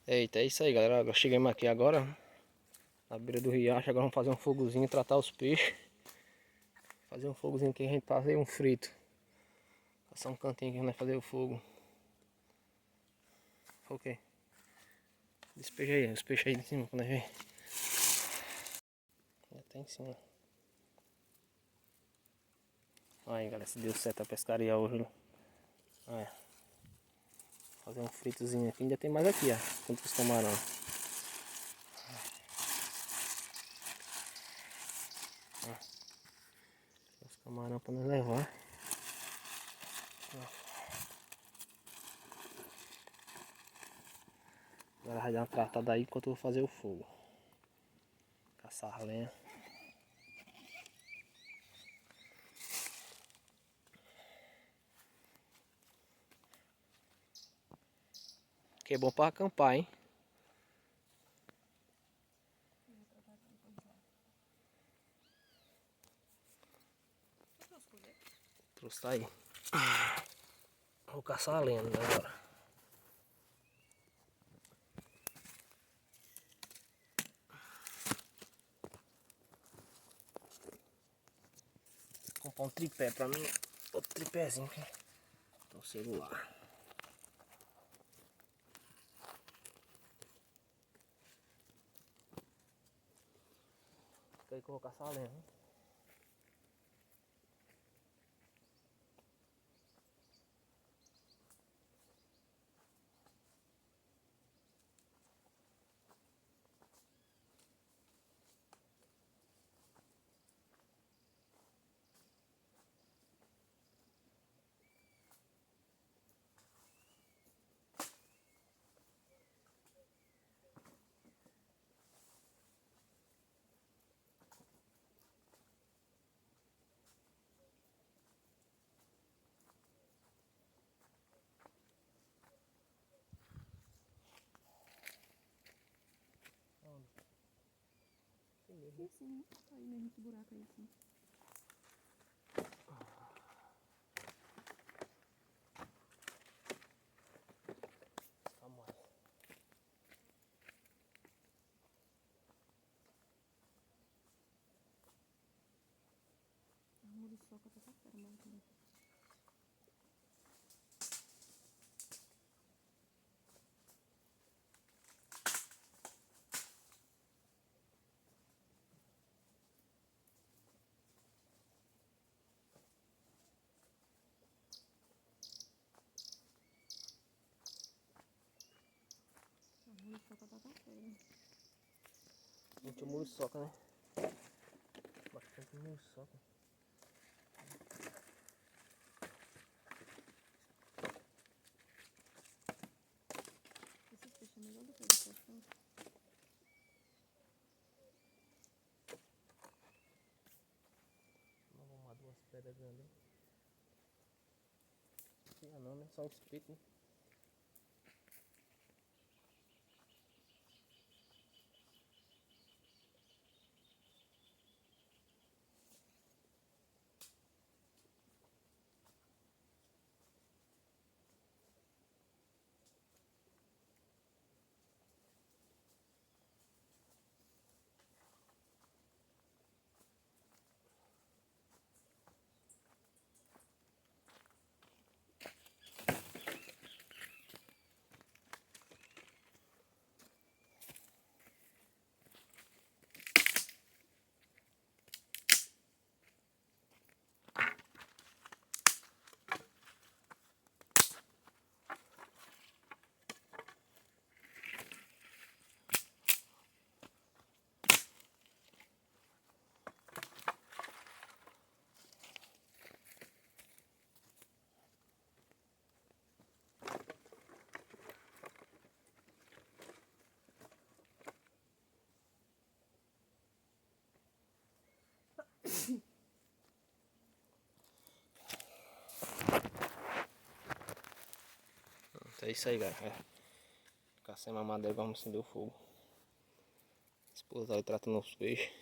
Eita, é isso aí, galera. Chegamos aqui agora na beira do riacho. Agora vamos fazer um fogozinho, tratar os peixes. Fazer um fogozinho aqui, a gente fazer um frito. Passar um cantinho aqui, a gente vai fazer o fogo. Ok. Despeja aí, os peixes aí de cima, quando a gente vê. Já tá em cima. Aí, galera, se deu certo a pescaria hoje. Olha. Fazer um fritozinho aqui. Ainda tem mais aqui, ó. Junto com os camarão. Os camarão pra nós levar. Agora vai dar uma tratada aí enquanto eu vou fazer o fogo. Caçar lenha. Que é bom pra acampar, hein? Trouxe tá aí. Vou caçar a lenha agora. Vou comprar um tripé pra mim. Outro tripézinho aqui. O celular. Fica aí que eu vou caçar a lenha, hein? Sim, sim, aí mesmo esse buraco aí, sim. Vamos. A muriçoca tá pra fora, mas também. A muriçoca tá pra fora. Gente, o muriçoca, né? Bastante muriçoca. Esses peixes é melhor do que o do sertão. Vamos arrumar duas pedras grandes. Não, não, né? Só um espírito, né? Então é isso aí, galera. Cacei uma madeira, vamos acender o fogo. A esposa aí tratando os peixes.